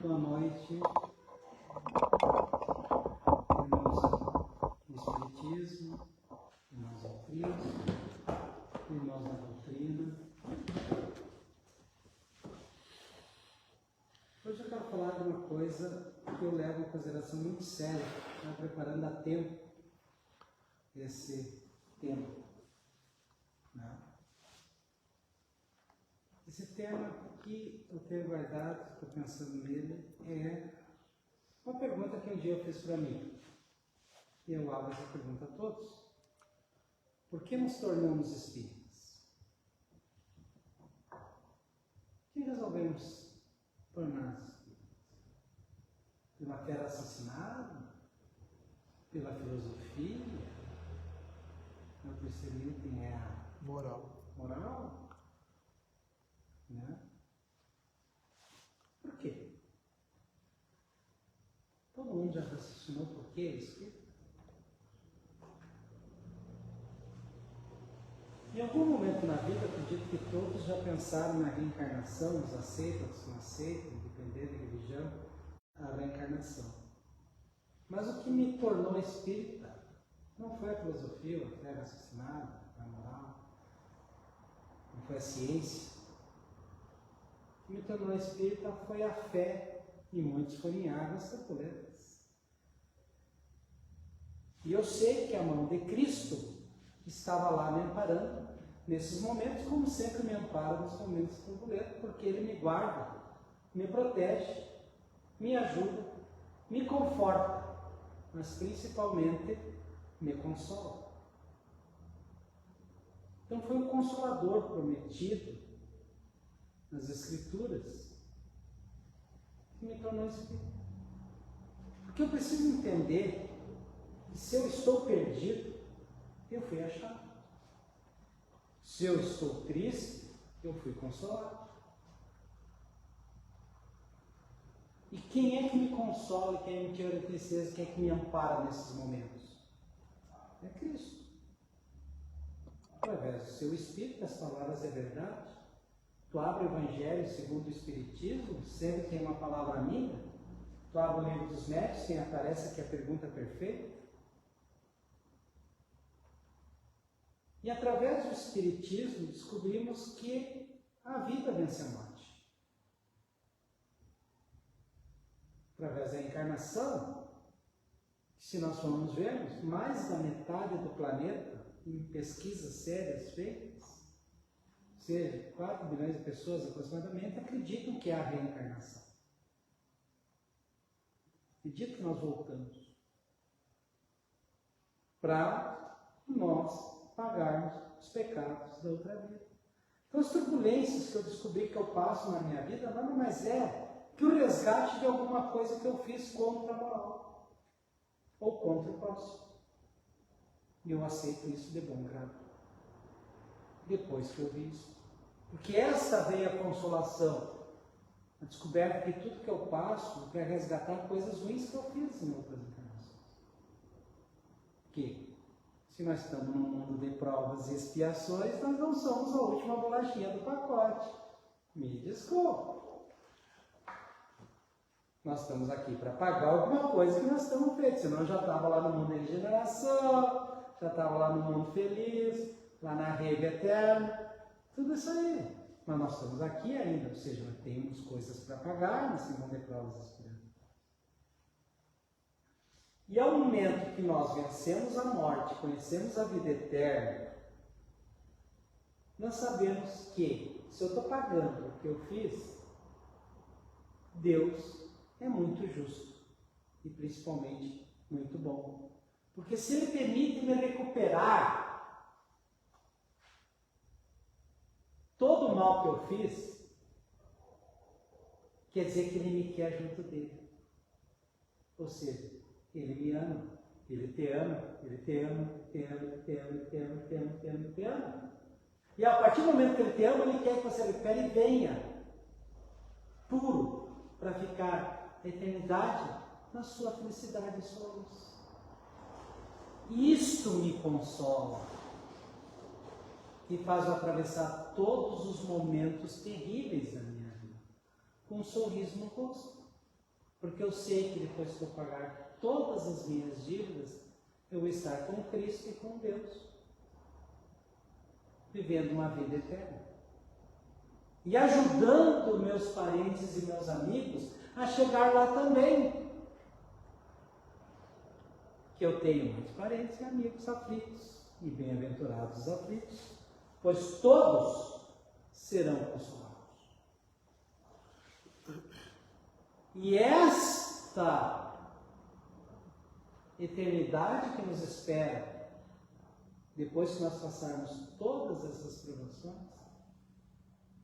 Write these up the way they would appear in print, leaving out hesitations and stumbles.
boa noite, irmãos do Espiritismo, irmãos ao Cristo, irmãos da doutrina. Hoje eu quero falar de uma coisa que eu levo em consideração muito séria, preparando a tempo esse tema. Né? Esse tema que eu tenho guardado, estou pensando nele, é uma pergunta que um dia eu fiz para mim. E eu abro essa pergunta a todos. Por que nos tornamos espíritas? Que resolvemos tornar-nos espíritas? Pela fé assassinada? Pela filosofia? O terceiro item é a moral. Né? Por quê? Todo mundo já raciocinou por que isso? Em algum momento na vida, acredito que todos já pensaram na reencarnação, os aceitam, os não aceitam, independente da religião, a reencarnação. Mas o que me tornou espírita não foi a filosofia, a fé raciocinada, a moral, não foi a ciência. O que me tornou espírita foi a fé, e muitos foram em águas turbulentas. E eu sei que a mão de Cristo estava lá me amparando nesses momentos, como sempre me ampara nos momentos turbulentos, porque Ele me guarda, me protege, me ajuda, me conforta, mas principalmente me consola. Então foi o Consolador prometido nas Escrituras que me tornou espírita. Porque eu preciso entender que se eu estou perdido, eu fui achado. Se eu estou triste, eu fui consolado. E quem é que me consola, quem é que me tira da tristeza, quem é que me ampara nesses momentos? É Cristo. Através do seu Espírito, as palavras é verdade. Tu abre o Evangelho segundo o Espiritismo, sempre tem uma palavra minha. Tu abre o Livro dos Médiuns, quem aparece aqui é a pergunta perfeita. E através do Espiritismo descobrimos que a vida vence a morte. Através da encarnação, se nós formos ver, mais da metade do planeta, em pesquisas sérias feitas, ou seja, 4 bilhões de pessoas aproximadamente, acreditam que há reencarnação. Acreditam que nós voltamos para nós pagarmos os pecados da outra vida. Então, as turbulências que eu descobri que eu passo na minha vida nada mais é que o resgate de alguma coisa que eu fiz contra a moral ou contra o próximo. E eu aceito isso de bom grado. Depois que eu vi isso. Porque essa veio a consolação. A descoberta que tudo que eu passo é resgatar coisas ruins que eu fiz em outras encarnações. Que se nós estamos num mundo de provas e expiações, nós não somos a última bolachinha do pacote. Me desculpa. Nós estamos aqui para pagar alguma coisa que nós estamos feitos. Senão eu já estava lá no mundo de regeneração, já estava lá no mundo feliz, lá na rede eterna. Tudo isso aí. Mas nós estamos aqui ainda, ou seja, nós temos coisas para pagar nesse mundo de provas e expiações. E ao momento que nós vencemos a morte, conhecemos a vida eterna, nós sabemos que, se eu estou pagando o que eu fiz, Deus é muito justo e principalmente muito bom. Porque se Ele permite me recuperar todo o mal que eu fiz, quer dizer que Ele me quer junto dele. Ou seja, Ele me ama, Ele te ama, Ele te ama, te ama, te ama, te ama, te ama, te ama, te ama. E a partir do momento que Ele te ama, Ele quer que você recupere e venha puro para ficar a eternidade na sua felicidade e sua luz. E isto me consola e faz eu atravessar todos os momentos terríveis da minha vida com um sorriso no rosto. Porque eu sei que depois que eu pagar todas as minhas dívidas, eu vou estar com Cristo e com Deus, vivendo uma vida eterna. E ajudando meus parentes e meus amigos a chegar lá também. Que eu tenho muitos parentes e amigos aflitos, e bem-aventurados os aflitos, pois todos serão consolados. E esta eternidade que nos espera, depois que nós passarmos todas essas provações,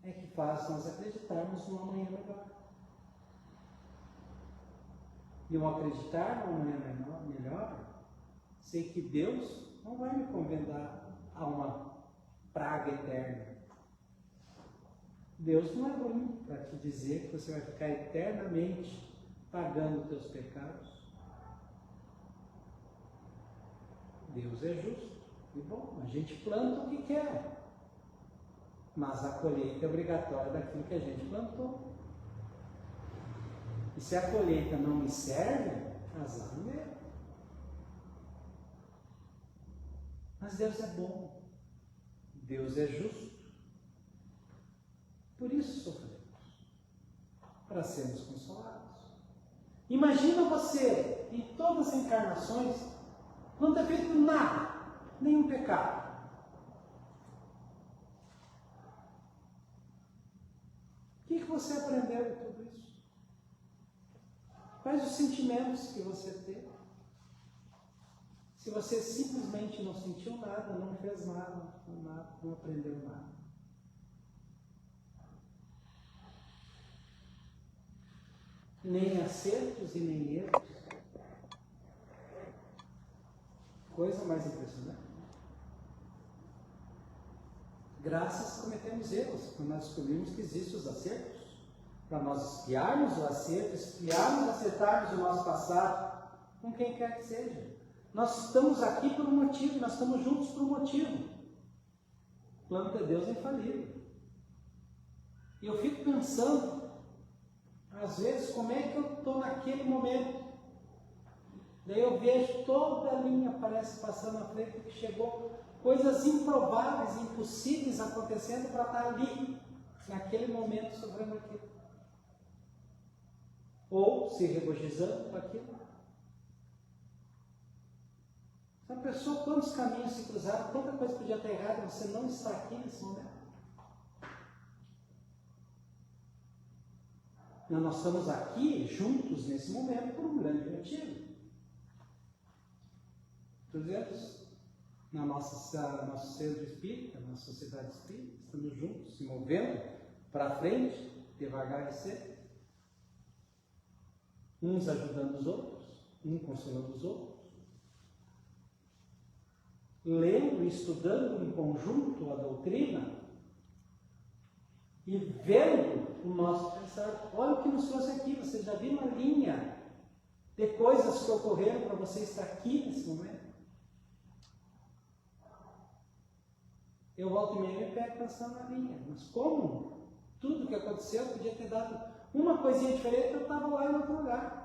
é que faz nós acreditarmos num amanhã melhor. E ao acreditar num amanhã melhor, sei que Deus não vai me condenar a uma praga eterna. Deus não é ruim para te dizer que você vai ficar eternamente pagando os teus pecados. Deus é justo e bom. A gente planta o que quer, mas a colheita é obrigatória daquilo que a gente plantou. E se a colheita não me serve, azar meu. Mas Deus é bom. Deus é justo. Por isso sofremos, para sermos consolados. Imagina você, em todas as encarnações, não ter feito nada, nenhum pecado. O que você aprendeu de tudo isso? Quais os sentimentos que você teve? Se você simplesmente não sentiu nada, não fez nada, não aprendeu nada. Nem acertos e nem erros. Coisa mais impressionante. Graças cometemos erros, quando nós descobrimos que existem os acertos. Para nós espiarmos o acerto, espiarmos, acertarmos o nosso passado, com quem quer que seja. Nós estamos aqui por um motivo, nós estamos juntos por um motivo. O plano de Deus é infalível. E eu fico pensando, às vezes, como é que eu estou naquele momento. Daí eu vejo toda a linha, parece, passando na frente, que chegou coisas improváveis, impossíveis acontecendo para estar ali, naquele momento, sofrendo aquilo. Ou se regozijando com aquilo. A pessoa, quantos caminhos se cruzaram, quanta coisa podia ter errado, você não está aqui nesse momento. Nós estamos aqui juntos nesse momento por um grande motivo. Por exemplo, no nosso centro espírita, na sociedade espírita, estamos juntos, se movendo para frente, devagar e sempre. Uns ajudando os outros, consolando os outros. Lendo e estudando em conjunto a doutrina e vendo o nosso pensar. Olha o que nos trouxe aqui, você já viu uma linha de coisas que ocorreram para você estar aqui nesse momento? Eu volto e meia e pego pensando na linha, mas como tudo que aconteceu podia ter dado uma coisinha diferente, eu estava lá em outro lugar.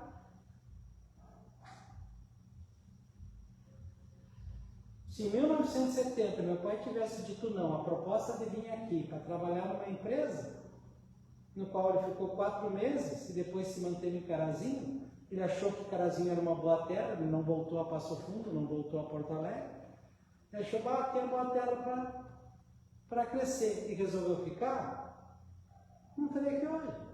Se em 1970 meu pai tivesse dito não, a proposta de vir aqui para trabalhar numa empresa, no qual ele ficou 4 meses e depois se manteve em Carazinho, ele achou que Carazinho era uma boa terra, ele não voltou a Passo Fundo, não voltou a Porto Alegre, ele achou que era boa terra para crescer e resolveu ficar, não estaria aqui hoje.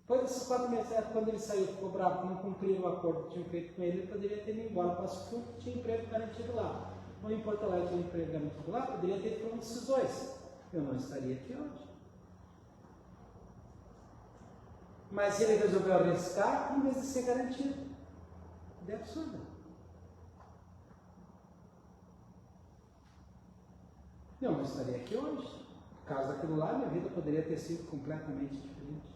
Depois desses 4 meses, quando ele saiu, ficou bravo, não cumpriu o acordo que tinham feito com ele, ele poderia ter ido embora para Passo Fundo, tinha emprego garantido lá. Ou em Porto Alegre tinha emprego garantido lá, poderia ter ido para um desses dois. Eu não estaria aqui hoje. Mas ele resolveu arriscar em vez de ser garantido. É absurdo. Eu não estaria aqui hoje. Por causa daquilo lá, minha vida poderia ter sido completamente diferente.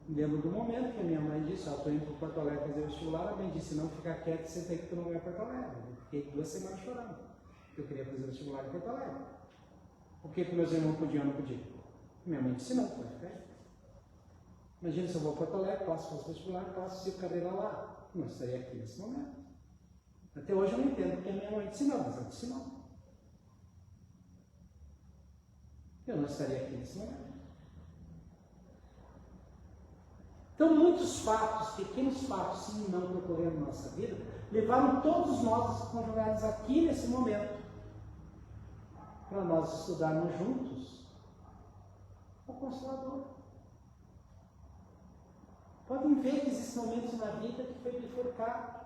Lembro do momento que a minha mãe disse, estou indo para Porto Alegre fazer vestibular, a mãe disse, não, fica quieto, senta aí que tu não vai a Porto Alegre. Eu fiquei 2 semanas chorando. Eu queria fazer vestibular em Porto Alegre. O que meus irmãos podiam ou não podiam? Minha mãe disse não, pode ficar aí. Imagina se eu vou a Porto Alegre, faço vestibular, faço carreira lá. Não estaria aqui nesse momento. Até hoje eu não entendo porque a minha mãe disse não, mas eu disse não. Eu não estaria aqui nesse momento. Então, muitos fatos, pequenos fatos, sim e não, que ocorreram na nossa vida, levaram todos nós a conjugarmos aqui nesse momento, para nós estudarmos juntos o Consolador. Podem ver que existem momentos na vida que foi bifurcado,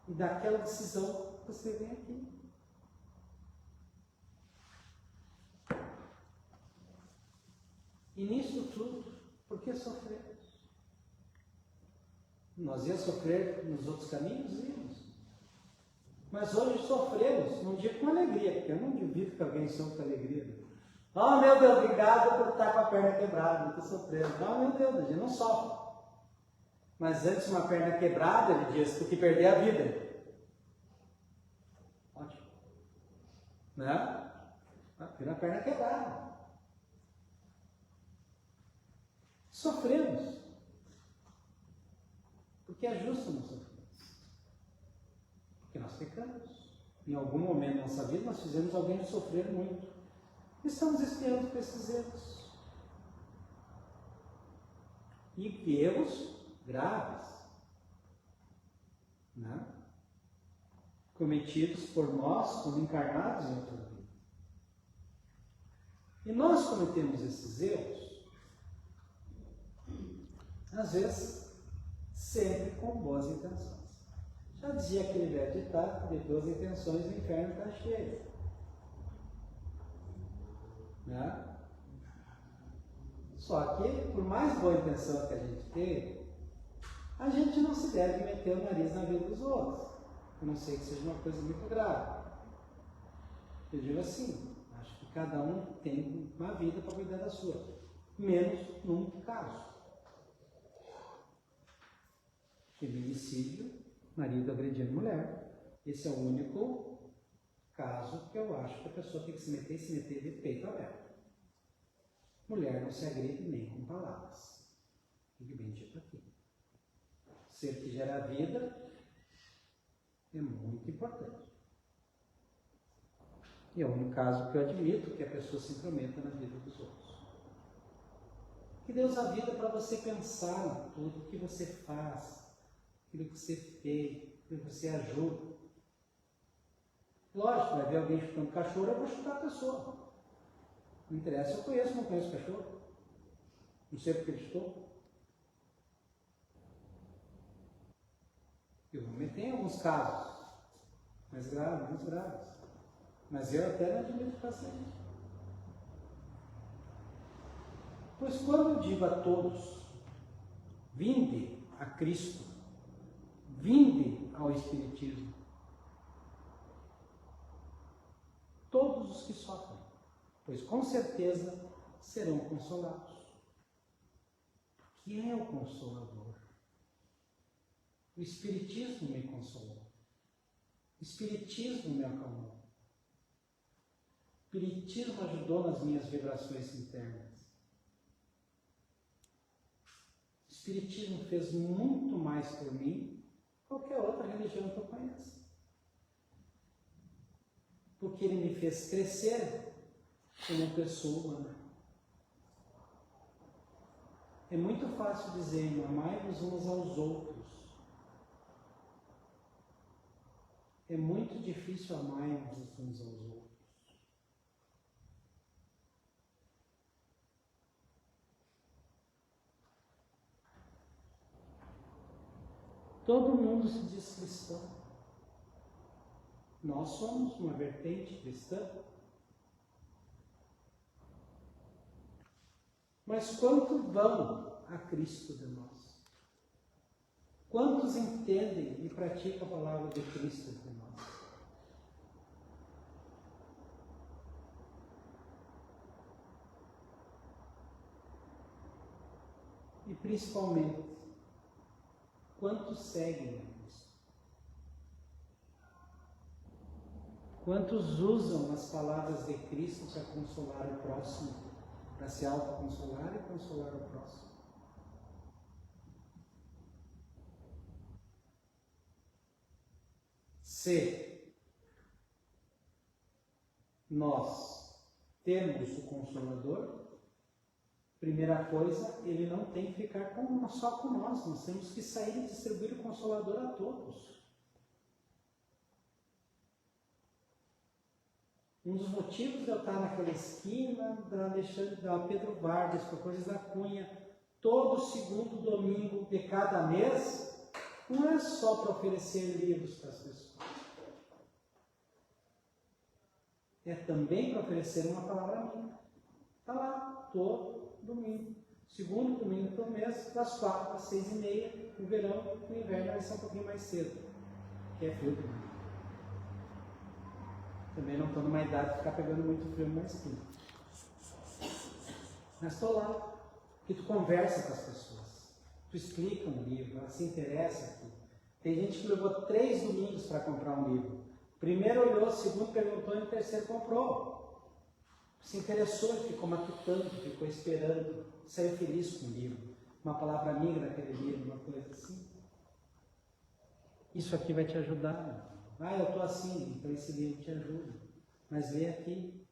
e daquela decisão você vem aqui. E nisso tudo, por que sofrer? Nós ia sofrer nos outros caminhos? Íamos. Mas hoje sofremos, não digo com alegria, porque eu não duvido que alguém sofra com alegria. Oh, meu Deus, obrigado por estar com a perna quebrada, eu estou sofrendo. Oh, meu Deus, a gente não sofre. Mas antes de uma perna quebrada, ele diz, do que perder a vida. Ótimo. Né? Ter a perna quebrada. Sofremos. Porque é justo não sofrer. Porque nós pecamos. Em algum momento da nossa vida nós fizemos alguém sofrer muito. Estamos espiando por esses erros. E erros graves. Né? Cometidos por nós como encarnados em outra vida. E nós cometemos esses erros, às vezes, sempre com boas intenções. Já dizia aquele velho ditado, de boas intenções o inferno está cheio. Né? Só que, por mais boa intenção que a gente tenha, a gente não se deve meter o nariz na vida dos outros. A não ser que seja uma coisa muito grave. Eu digo assim, acho que cada um tem uma vida para cuidar da sua. Menos num caso. Feminicídio, marido agredindo mulher. Esse é o único caso que eu acho que a pessoa tem que se meter de peito aberto. Mulher não se agride nem com palavras. Fique bem dito aqui. Ser que gera vida é muito importante. E é o único caso que eu admito que a pessoa se intrometa na vida dos outros. Que Deus dá vida para você pensar em tudo que você faz, aquilo que você fez, aquilo que você ajuda. Lógico, vai ver alguém chutando cachorro, eu vou chutar a pessoa. Não interessa, eu conheço ou não conheço cachorro. Não sei porque ele chutou. Eu vou meter em alguns casos, mais graves, muito graves. Mas eu até não admito fazer isso. Pois quando eu digo a todos, vinde a Cristo, vinde ao Espiritismo, todos os que sofrem, pois com certeza serão consolados. Que é o Consolador? O Espiritismo me consolou. O Espiritismo me acalmou. O Espiritismo ajudou nas minhas vibrações internas. O Espiritismo fez muito mais por mim que qualquer outra religião que eu conheça. Porque ele me fez crescer como pessoa humana. É muito fácil dizer, amai-vos uns aos outros. É muito difícil amar-vos uns aos outros. Todo mundo se diz cristão. Nós somos uma vertente cristã. Mas quanto vão a Cristo de nós? Quantos entendem e praticam a palavra de Cristo de nós? E principalmente, quantos seguem a Cristo? Quantos usam as palavras de Cristo para consolar o próximo, para se autoconsolar e consolar o próximo? Se nós temos o Consolador, primeira coisa, ele não tem que ficar só com nós temos que sair e distribuir o Consolador a todos. Um dos motivos de eu estar naquela esquina da Pedro Vargas, para Coisas da Cunha, todo segundo domingo de cada mês, não é só para oferecer livros para as pessoas. É também para oferecer uma palavra amiga. Está lá, todo domingo. Segundo domingo do mês, das 4 às 6h30, no verão, no inverno vai ser um pouquinho mais cedo, que é frio também. Também não estou numa idade de ficar pegando muito frio na esquina. Mas estou lá, que tu conversa com as pessoas, tu explica um livro, ela se interessa aqui. Tem gente que levou 3 domingos para comprar um livro. Primeiro olhou, segundo perguntou e o terceiro comprou. Se interessou e ficou matutando, ficou esperando, saiu feliz com o livro. Uma palavra amiga daquele livro, uma coisa assim. Isso aqui vai te ajudar. Eu estou assim, então esse livro te ajuda. Mas lê aqui,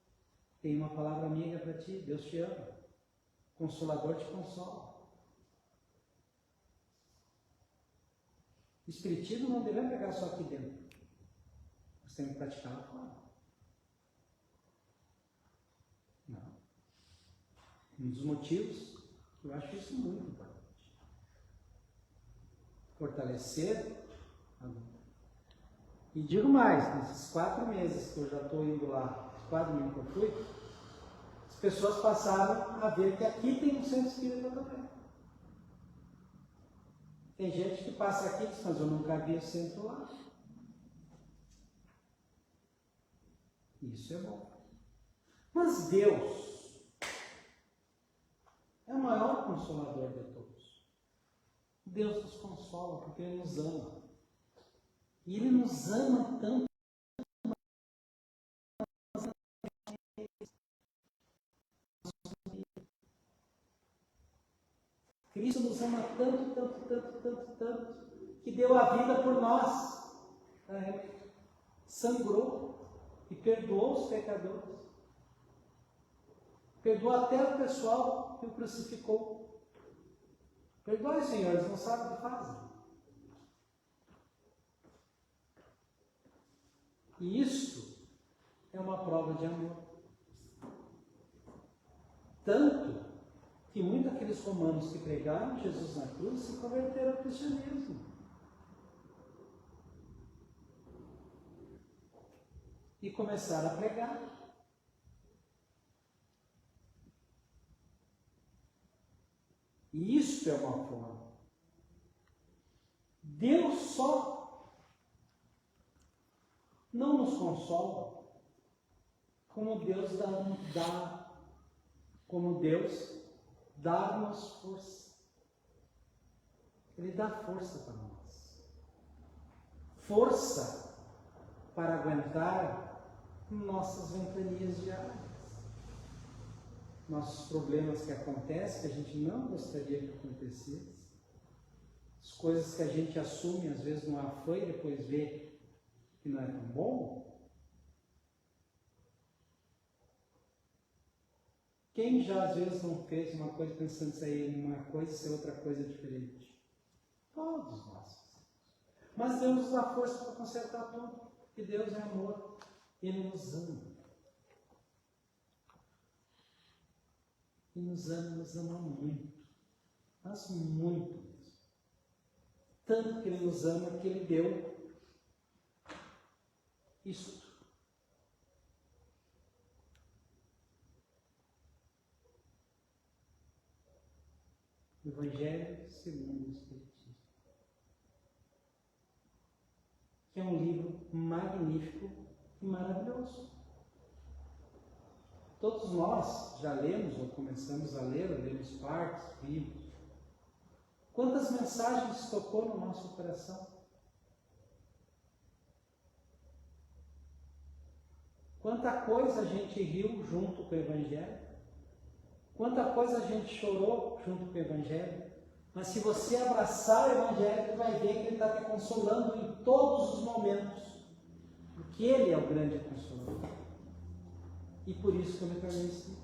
tem uma palavra amiga para ti, Deus te ama. Consolador te consola. O Espiritismo não deve pegar só aqui dentro. Nós temos que praticar lá fora. Não. Um dos motivos, eu acho isso muito importante. Fortalecer a luta. E digo mais, nesses 4 meses que eu já estou indo lá, os 4 meses que eu fui, as pessoas passaram a ver que aqui tem um centro espírita também. Tem gente que passa aqui e diz, mas eu nunca vi o centro lá. Isso é bom. Mas Deus é o maior consolador de todos. Deus nos consola porque Ele nos ama. E Ele nos ama tanto. Cristo nos ama tanto, tanto, tanto, tanto, tanto, que deu a vida por nós. Sangrou e perdoou os pecadores. Perdoou até o pessoal que o crucificou. Perdoe, Senhor, eles não sabem o que fazem. E isto é uma prova de amor. Tanto que muitos daqueles romanos que pregaram Jesus na cruz se converteram ao cristianismo. E começaram a pregar. E isto é uma forma. Deus só não nos consola como Deus dá-nos força. Ele dá força para nós. Força para aguentar nossas ventanias diárias. Nossos problemas que acontecem, que a gente não gostaria que acontecesse. As coisas que a gente assume, às vezes, no afã e depois vê que não é tão bom. Quem já, às vezes, não fez uma coisa pensando em sair uma coisa e ser outra coisa diferente? Todos nós. Mas Deus nos dá força para consertar tudo. Porque Deus é amor. Ele nos ama. E nos ama muito. Mas muito mesmo. Tanto que Ele nos ama que Ele deu isto. O Evangelho segundo o Espiritismo. Que é um livro magnífico e maravilhoso. Todos nós já lemos ou começamos a ler, ou lemos partes, livros. Quantas mensagens tocou no nosso coração? Quanta coisa a gente riu junto com o Evangelho, quanta coisa a gente chorou junto com o Evangelho, mas se você abraçar o Evangelho, você vai ver que ele está te consolando em todos os momentos, porque ele é o grande consolador. E por isso que eu me tornei espírita,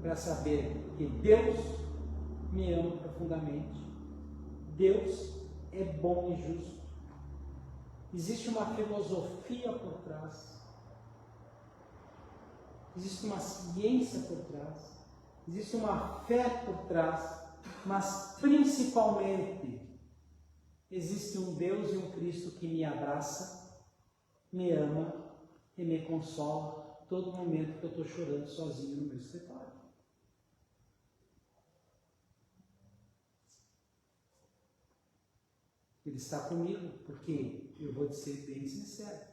para saber que Deus me ama profundamente, Deus é bom e justo. Existe uma filosofia por trás, existe uma ciência por trás, existe uma fé por trás, mas principalmente existe um Deus e um Cristo que me abraça, me ama e me consola todo momento que eu estou chorando sozinho no meu escritório. Ele está comigo, porque eu vou te ser bem sincero,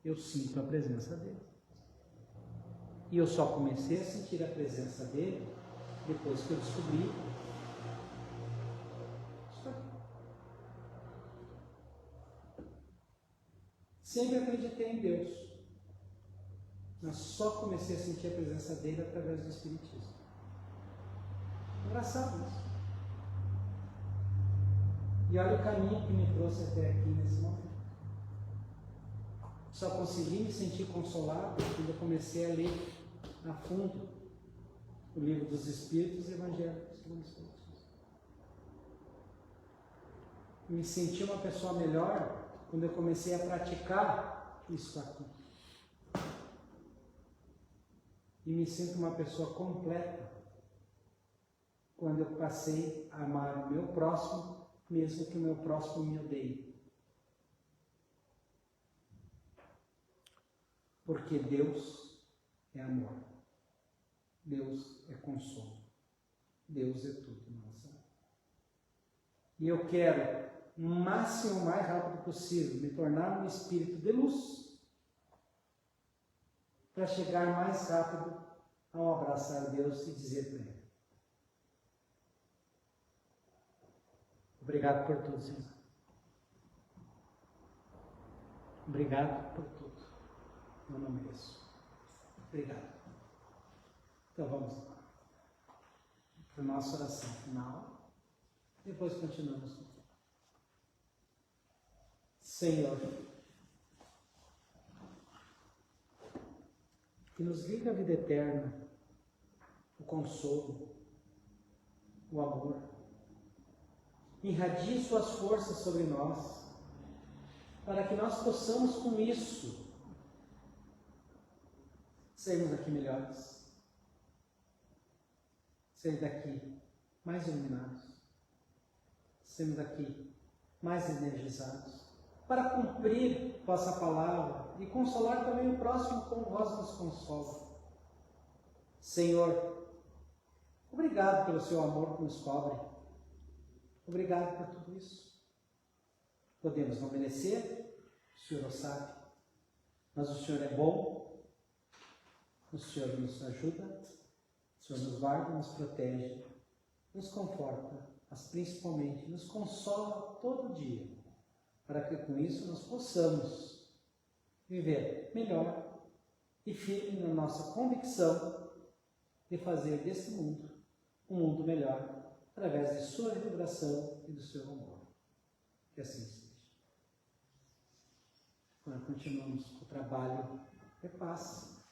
eu sinto a presença dele. E eu só comecei a sentir a presença dele depois que eu descobri isso aqui. Sempre acreditei em Deus, mas só comecei a sentir a presença dele através do Espiritismo. Engraçado isso. E olha o caminho que me trouxe até aqui nesse momento. Só consegui me sentir consolado quando eu comecei a ler a fundo o Livro dos Espíritos e o Evangelho segundo os Espíritos. Me senti uma pessoa melhor quando eu comecei a praticar isso aqui. E me sinto uma pessoa completa quando eu passei a amar o meu próximo, mesmo que o meu próximo me odeie. Porque Deus é amor. Deus é consolo. Deus é tudo, nossa. E eu quero, o máximo, o mais rápido possível, me tornar um espírito de luz para chegar mais rápido ao abraçar Deus e dizer para Ele: obrigado por tudo, Senhor. Obrigado por tudo. Eu não mereço. Obrigado. Então vamos lá para a nossa oração final. Depois continuamos. Senhor, que nos liga a vida eterna, o consolo, o amor. Irradie suas forças sobre nós, para que nós possamos com isso sairmos daqui melhores, sair daqui mais iluminados, sairmos daqui mais energizados, para cumprir vossa palavra e consolar também o próximo como vós nos consola. Senhor, obrigado pelo seu amor que nos cobre. Obrigado por tudo isso. Podemos não merecer, o Senhor o sabe, mas o Senhor é bom, o Senhor nos ajuda, o Senhor nos guarda, nos protege, nos conforta, mas principalmente nos consola todo dia, para que com isso nós possamos viver melhor e firme na nossa convicção de fazer desse mundo um mundo melhor, através de sua vibração e do seu amor. Que assim seja. Agora continuamos o trabalho de paz.